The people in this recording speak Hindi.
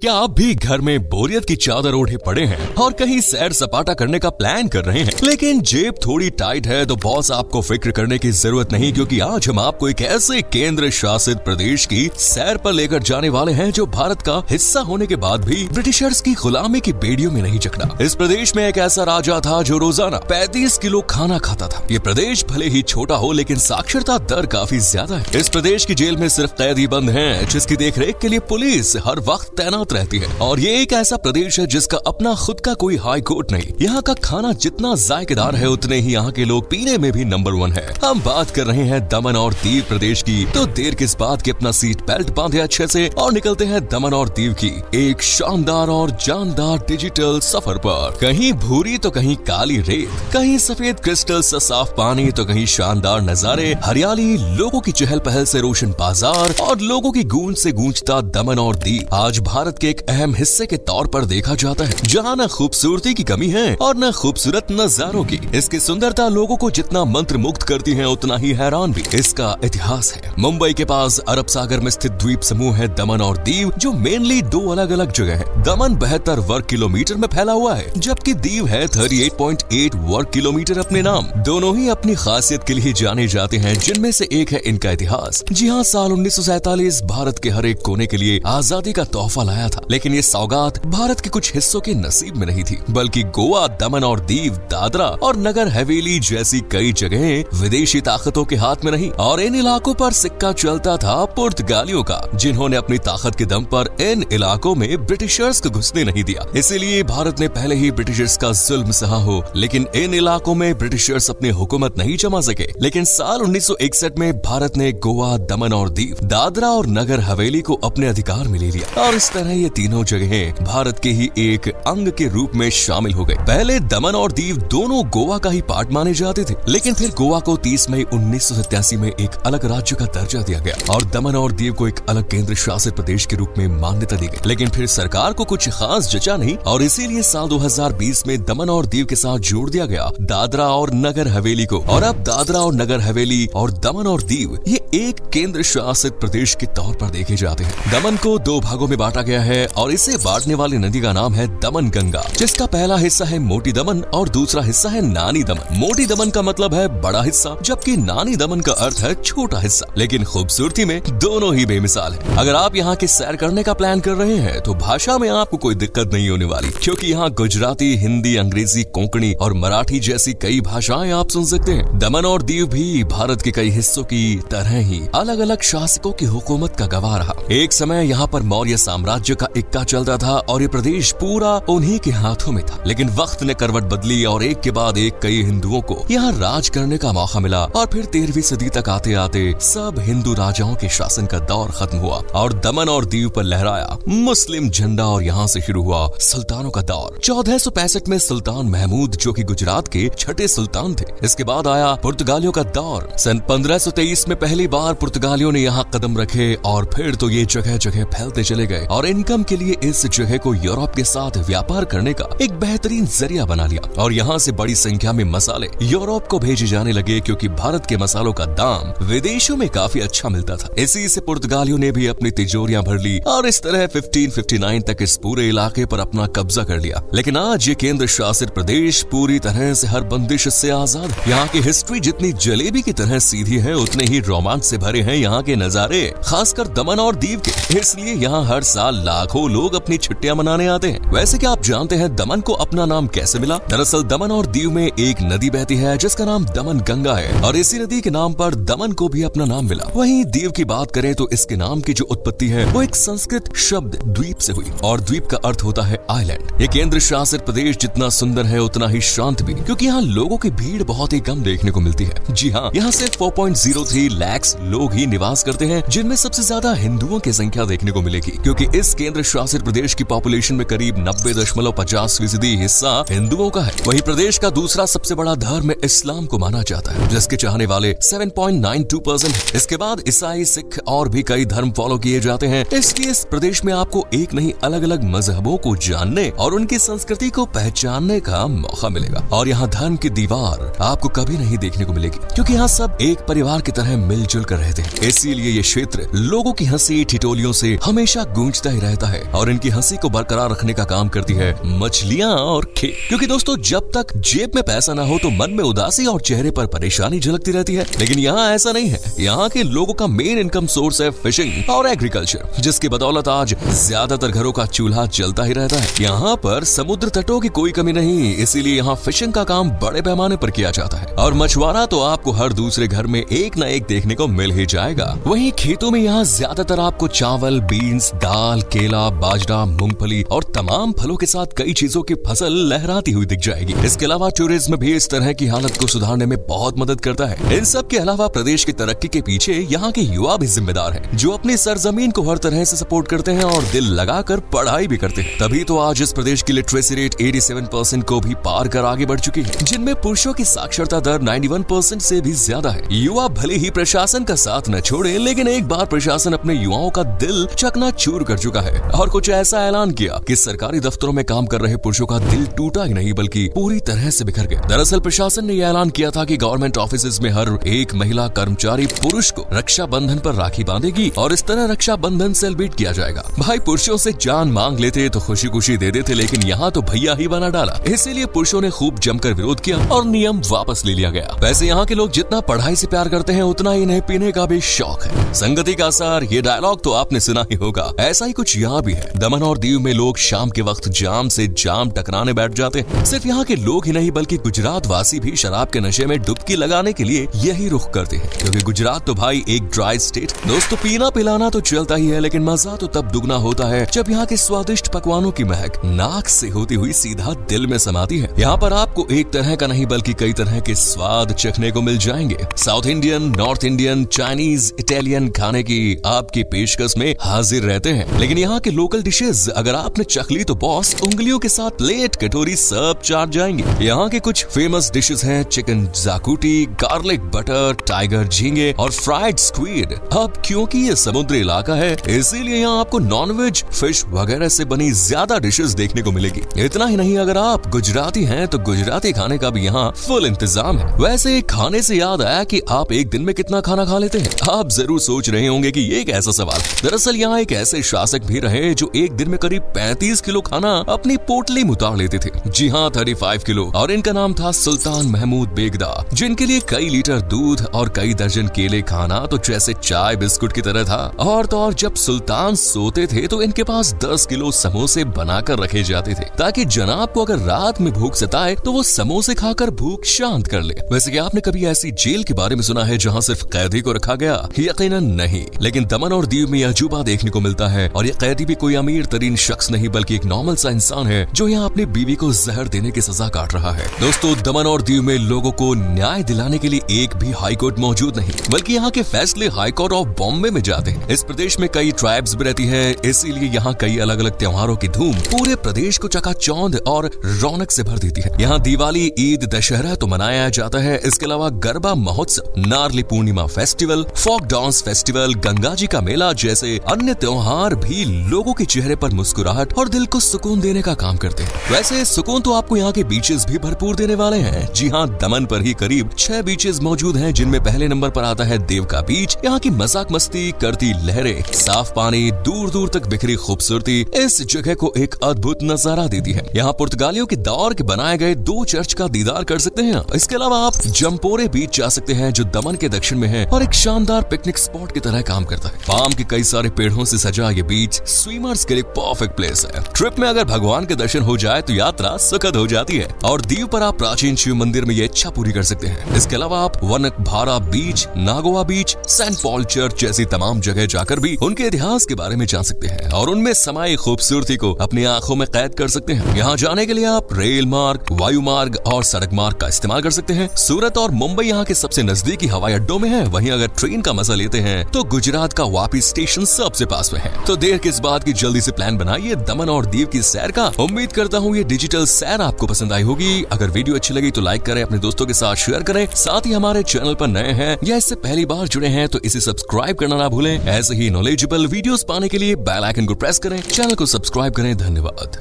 क्या आप भी घर में बोरियत की चादर ओढ़े पड़े हैं और कहीं सैर सपाटा करने का प्लान कर रहे हैं, लेकिन जेब थोड़ी टाइट है? तो बॉस, आपको फिक्र करने की जरूरत नहीं, क्योंकि आज हम आपको एक ऐसे केंद्र शासित प्रदेश की सैर पर लेकर जाने वाले हैं जो भारत का हिस्सा होने के बाद भी ब्रिटिशर्स की गुलामी की बेड़ियों में नहीं जकड़ा। इस प्रदेश में एक ऐसा राजा था जो रोजाना 35 किलो खाना खाता था। ये प्रदेश भले ही छोटा हो, लेकिन साक्षरता दर काफी ज्यादा है। इस प्रदेश की जेल में सिर्फ कैदी बंद हैं, जिसकी देखरेख के लिए पुलिस हर वक्त तैनात रहती है। और ये एक ऐसा प्रदेश है जिसका अपना खुद का कोई हाई कोर्ट नहीं। यहाँ का खाना जितना जायकेदार है, उतने ही यहाँ के लोग पीने में भी नंबर 1 है। हम बात कर रहे हैं दमन और दीव प्रदेश की। तो देर किस बात की, अपना सीट बेल्ट बांधे अच्छे से और निकलते हैं दमन और दीव की एक शानदार और जानदार डिजिटल सफर पर। कहीं भूरी तो कहीं काली रेत, कहीं सफेद क्रिस्टल सा साफ पानी, तो कहीं शानदार नजारे, हरियाली, लोगों की चहल पहल से रोशन बाजार और लोगों की गूंज से गूंजता दमन और दीव आज भारत के एक अहम हिस्से के तौर पर देखा जाता है, जहाँ न खूबसूरती की कमी है और न खूबसूरत नजारों की। इसकी सुंदरता लोगों को जितना मंत्र मुग्ध करती है, उतना ही हैरान भी इसका इतिहास है। मुंबई के पास अरब सागर में स्थित द्वीप समूह है दमन और दीव, जो मेनली 2 अलग अलग जगह है। दमन 72 वर्ग किलोमीटर में फैला हुआ है, जबकि दीव है 38.8 वर्ग किलोमीटर अपने नाम। दोनों ही अपनी खासियत के लिए जाने जाते हैं, जिनमें से एक है इनका इतिहास। जी हाँ, साल 1947 भारत के हर एक कोने के लिए आजादी का तोहफा लाया था, लेकिन ये सौगात भारत के कुछ हिस्सों के नसीब में नहीं थी, बल्कि गोवा, दमन और दीव, दादरा और नगर हवेली जैसी कई जगहें विदेशी ताकतों के हाथ में नहीं। और इन इलाकों पर सिक्का चलता था पुर्तगालियों का, जिन्होंने अपनी ताकत के दम पर इन इलाकों में ब्रिटिशर्स को घुसने नहीं दिया। इसीलिए भारत ने पहले ही ब्रिटिशर्स का जुल्म सहा हो, लेकिन इन इलाकों में ब्रिटिशर्स अपनी हुकूमत नहीं जमा सके। लेकिन साल 1961 में भारत ने गोवा, दमन और दीव, दादरा और नगर हवेली को अपने अधिकार में ले लिया, और इस तरह ये तीनों जगहें भारत के ही एक अंग के रूप में शामिल हो गए। पहले दमन और दीव दोनों गोवा का ही पार्ट माने जाते थे, लेकिन फिर गोवा को 30 मई 1987 में एक अलग राज्य का दर्जा दिया गया और दमन और दीव को एक अलग केंद्र शासित प्रदेश के रूप में मान्यता दी गई। लेकिन फिर सरकार को कुछ खास जचा नहीं, और इसीलिए साल 2020 में दमन और दीव के साथ जोड़ दिया गया दादरा और नगर हवेली को। और अब दादरा और नगर हवेली और दमन और दीव ये एक केंद्र शासित प्रदेश के तौर पर देखे जाते हैं। दमन को 2 भागों में बांटा गया है, और इसे बांटने वाली नदी का नाम है दमन गंगा, जिसका पहला हिस्सा है मोटी दमन और दूसरा हिस्सा है नानी दमन। मोटी दमन का मतलब है बड़ा हिस्सा, जबकि नानी दमन का अर्थ है छोटा हिस्सा। लेकिन खूबसूरती में दोनों ही बेमिसाल है। अगर आप यहाँ की सैर करने का प्लान कर रहे हैं, तो भाषा में आपको कोई दिक्कत नहीं होने वाली, क्योंकि यहाँ गुजराती, हिंदी, अंग्रेजी, कोंकणी और मराठी जैसी कई भाषाएं आप सुन सकते हैं। दमन और दीव भी भारत के कई हिस्सों की तरह ही अलग अलग शासकों की हुकूमत का गवाह रहा। एक समय यहाँ पर मौर्य साम्राज्य का इक्का चलता था और ये प्रदेश पूरा उन्हीं के हाथों में था। लेकिन वक्त ने करवट बदली और एक के बाद एक कई हिंदुओं को यहाँ राज करने का मौका मिला, और फिर 13वीं सदी तक आते आते सब हिंदू राजाओं के शासन का दौर खत्म हुआ और दमन और दीव पर लहराया मुस्लिम झंडा, और यहाँ से शुरू हुआ सुल्तानों का दौर। 1465 में सुल्तान महमूद, जो कि गुजरात के छठे सुल्तान थे। इसके बाद आया पुर्तगालियों का दौर। सन 1523 में पहली बार पुर्तगालियों ने यहाँ कदम रखे, और फिर तो ये जगह जगह फैलते चले गए और इनकम के लिए इस जगह को यूरोप के साथ व्यापार करने का एक बेहतरीन जरिया बना लिया। और यहाँ से बड़ी संख्या में मसाले यूरोप को भेजे जाने लगे, क्योंकि भारत के मसालों का दाम विदेशों में काफी अच्छा मिलता था। इसी से पुर्तगालियों ने भी अपनी तिजोरियां भर ली, और इस तरह 1559 तक इस पूरे इलाके पर अपना कब्जा कर लिया। लेकिन आज ये केंद्र शासित प्रदेश पूरी तरह से हर बंदिश से आजाद है। यहाँ की हिस्ट्री जितनी जलेबी की तरह सीधी है, उतने ही रोमांच से भरे हैं यहाँ के नजारे, खासकर दमन और दीव के। इसलिए यहाँ हर साल लाखों लोग अपनी छुट्टियां मनाने आते हैं। वैसे क्या आप जानते हैं दमन को अपना नाम कैसे मिला? दरअसल दमन और दीव में एक नदी बहती है, जिसका नाम दमन गंगा है, और इसी नदी के नाम पर दमन को भी अपना नाम मिला। वहीं दीव की बात करें तो इसके नाम की जो उत्पत्ति है, वो एक संस्कृत शब्द द्वीप से हुई, और द्वीप का अर्थ होता है आइलैंड। ये केंद्र शासित प्रदेश जितना सुंदर है, उतना ही शांत भी, क्योंकि यहाँ लोगों की भीड़ बहुत ही कम देखने को मिलती है। जी हाँ, यहाँ सिर्फ 4.03 लाख लोग ही निवास करते हैं, जिनमें सबसे ज्यादा हिंदुओं की संख्या देखने को मिलेगी, क्योंकि इस केंद्र शासित प्रदेश की पॉपुलेशन में करीब 90.50% हिस्सा हिंदुओं का है। वही प्रदेश का दूसरा सबसे बड़ा धर्म इस्लाम को माना जाता है, जिसके चाहने वाले 7.92%। इसके बाद ईसाई, सिख और भी कई धर्म फॉलो किए जाते हैं। इसलिए इस प्रदेश में आपको एक नहीं अलग अलग मजहबों को जानने और उनकी संस्कृति को पहचानने का मौका मिलेगा। और यहाँ धर्म की दीवार आपको कभी नहीं देखने को मिलेगी, क्योंकि यहाँ सब एक परिवार की तरह मिलजुल कर रहते हैं। इसीलिए ये क्षेत्र लोगों की हंसी ठिठोलियों से हमेशा गूंजता ही रहता रहता है और इनकी हंसी को बरकरार रखने का काम करती है मछलियाँ और खेत। क्योंकि दोस्तों जब तक जेब में पैसा ना हो तो मन में उदासी और चेहरे पर परेशानी झलकती रहती है। लेकिन यहाँ ऐसा नहीं है। यहाँ के लोगों का मेन इनकम सोर्स है फिशिंग और एग्रीकल्चर, जिसकी बदौलत आज ज्यादातर घरों का चूल्हा चलता ही रहता है। यहाँ पर समुद्र तटों की कोई कमी नहीं, इसीलिए यहाँ फिशिंग का काम बड़े पैमाने पर किया जाता है और मछुआरा तो आपको हर दूसरे घर में एक न एक देखने को मिल ही जाएगा। वहीं खेतों में यहाँ ज्यादातर आपको चावल, बीन्स, दाल, केला, बाजरा, मूंगफली और तमाम फलों के साथ कई चीजों की फसल लहराती हुई दिख जाएगी। इसके अलावा टूरिज्म भी इस तरह की हालत को सुधारने में बहुत मदद करता है। इन सब के अलावा प्रदेश की तरक्की के पीछे यहाँ के युवा भी जिम्मेदार हैं, जो अपनी सरजमीन को हर तरह से सपोर्ट करते हैं और दिल लगाकर पढ़ाई भी करते हैं। तभी तो आज इस प्रदेश की लिटरेसी रेट 87% को भी पार कर आगे बढ़ चुकी है, जिनमें पुरुषों की साक्षरता दर 91% से भी ज्यादा है। युवा भले ही प्रशासन का साथ न छोड़े, लेकिन एक बार प्रशासन अपने युवाओं का दिल चकनाचूर कर चुका है और कुछ ऐसा ऐलान किया कि सरकारी दफ्तरों में काम कर रहे पुरुषों का दिल टूटा ही नहीं बल्कि पूरी तरह से बिखर गया। दरअसल प्रशासन ने यह ऐलान किया था कि गवर्नमेंट ऑफिस में हर एक महिला कर्मचारी पुरुष को रक्षा बंधन पर राखी बांधेगी और इस तरह रक्षा बंधन सेलिब्रेट किया जाएगा। भाई पुरुषों से जान मांग लेते तो खुशी खुशी दे देते, लेकिन यहाँ तो भैया ही बना डाला। इसीलिए पुरुषों ने खूब जमकर विरोध किया और नियम वापस ले लिया गया। वैसे यहाँ के लोग जितना पढ़ाई से प्यार करते हैं उतना ही इन्हें पीने का भी शौक है। संगति का असर, ये डायलॉग तो आपने सुना ही होगा। ऐसा ही कुछ यहाँ भी है। दमन और दीव में लोग शाम के वक्त जाम से जाम टकराने बैठ जाते हैं। सिर्फ यहाँ के लोग ही नहीं बल्कि गुजरात वासी भी शराब के नशे में डुबकी लगाने के लिए यही रुख करते हैं, क्योंकि गुजरात तो भाई एक ड्राई स्टेट। दोस्तों पीना पिलाना तो चलता ही है, लेकिन मजा तो तब दुगना होता है जब यहाँ के स्वादिष्ट पकवानों की महक नाक से होती हुई सीधा दिल में समाती है। यहाँ पर आपको एक तरह का नहीं बल्कि कई तरह के स्वाद चखने को मिल जाएंगे। South Indian, north Indian, Chinese, Italian खाने की आपकी पेशकश में हाजिर रहते हैं। लेकिन यहाँ के लोकल डिशेज अगर आपने चख ली तो बॉस उंगलियों के साथ प्लेट कटोरी सब चाट जाएंगे। यहाँ के कुछ फेमस डिशेज हैं चिकन जाकूटी, गार्लिक बटर, टाइगर झींगे और फ्राइड स्क्विड। अब क्योंकि ये समुद्री इलाका है इसीलिए यहाँ आपको नॉनवेज, फिश वगैरह से बनी ज्यादा डिशेज देखने को मिलेगी। इतना ही नहीं, अगर आप गुजराती हैं तो गुजराती खाने का भी यहाँ फुल इंतजाम है। वैसे खाने से याद आया कि आप एक दिन में कितना खाना खा लेते हैं। आप जरूर सोच रहे होंगे कि ये एक ऐसा सवाल। दरअसल यहाँ एक ऐसे शासक भी रहे जो एक दिन में करीब 35 किलो खाना अपनी पोटली में उतार लेते थे। जी हाँ, 35 किलो। और इनका नाम था सुल्तान महमूद बेगदा, जिनके लिए कई लीटर दूध और कई दर्जन केले खाना तो जैसे चाय बिस्कुट की तरह था। और तो और जब सुल्तान सोते थे तो इनके पास 10 किलो समोसे बनाकर रखे जाते थे, ताकि जनाब को अगर रात में भूख सताए तो वो समोसे खाकर भूख शांत कर ले। वैसे क्या आपने कभी ऐसी जेल के बारे में सुना है जहाँ सिर्फ कैदी को रखा गया? यकीनन नहीं, लेकिन दमन और दीव में यह अजूबा देखने को मिलता है। और ये कैदी भी कोई अमीर तरीन शख्स नहीं बल्कि एक नॉर्मल सा इंसान है जो यहाँ अपनी बीवी को जहर देने की सजा काट रहा है। दोस्तों दमन और दीव में लोगों को न्याय दिलाने के लिए एक भी हाई कोर्ट मौजूद नहीं, बल्कि यहाँ के फैसले हाई कोर्ट ऑफ बॉम्बे में जाते हैं। इस प्रदेश में कई ट्राइब्स भी रहती है, इसीलिए यहाँ कई अलग अलग त्योहारों की धूम पूरे प्रदेश को चकाचौंध और रौनक से भर देती है। यहाँ दिवाली, ईद, दशहरा तो मनाया जाता है। इसके अलावा गरबा महोत्सव, Narali Purnima festival, folk dance festival, Ganga ji का मेला जैसे अन्य त्योहार भी लोगों के चेहरे पर मुस्कुराहट और दिल को सुकून देने का काम करते हैं। वैसे सुकून तो आपको यहाँ के बीचेस भी भरपूर देने वाले हैं। जी हाँ, दमन पर ही करीब 6 बीचेस मौजूद हैं, जिनमें पहले नंबर पर आता है देव का बीच। यहाँ की मजाक मस्ती करती लहरें, साफ पानी, दूर दूर तक बिखरी खूबसूरती इस जगह को एक अद्भुत नजारा देती है। यहाँ पुर्तगालियों के दौर के बनाए गए 2 चर्च का दीदार कर सकते हैं। इसके अलावा आप जमपोरे बीच जा सकते हैं जो दमन के दक्षिण में है और एक शानदार पिकनिक स्पॉट की तरह काम करता है। पाम के कई सारे पेड़ों से सजा ये बीच स्विमर्स के लिए परफेक्ट प्लेस है। ट्रिप में अगर भगवान के दर्शन हो जाए तो यात्रा सुखद हो जाती है। और दीव पर आप प्राचीन शिव मंदिर में ये इच्छा पूरी कर सकते हैं। इसके अलावा आप वनकभारा बीच, नागोवा बीच, सेंट पॉल चर्च जैसी तमाम जगह जाकर भी उनके इतिहास के बारे में जान सकते हैं और उनमें समाई खूबसूरती को अपनी आंखों में कैद कर सकते हैं। यहाँ जाने के लिए आप रेल मार्ग, वायु मार्ग और सड़क मार्ग का इस्तेमाल कर सकते हैं। सूरत और मुंबई यहाँ के सबसे नजदीकी हवाई अड्डों में है। वहीं अगर ट्रेन का मजा लेते हैं तो गुजरात का वापी स्टेशन सबसे पास में है। तो देर किस बात की, जल्दी से प्लान बनाइए दमन और दीव की सैर का। उम्मीद करता हूँ ये डिजिटल सैर आपको पसंद आई होगी। अगर वीडियो अच्छी लगी तो लाइक करें, अपने दोस्तों के साथ शेयर करें। साथ ही हमारे चैनल पर नए हैं या इससे पहली बार जुड़े हैं तो इसे सब्सक्राइब करना ना भूलें। ऐसे ही नॉलेजेबल वीडियोस पाने के लिए बेल आइकन को प्रेस करें, चैनल को सब्सक्राइब करें। धन्यवाद।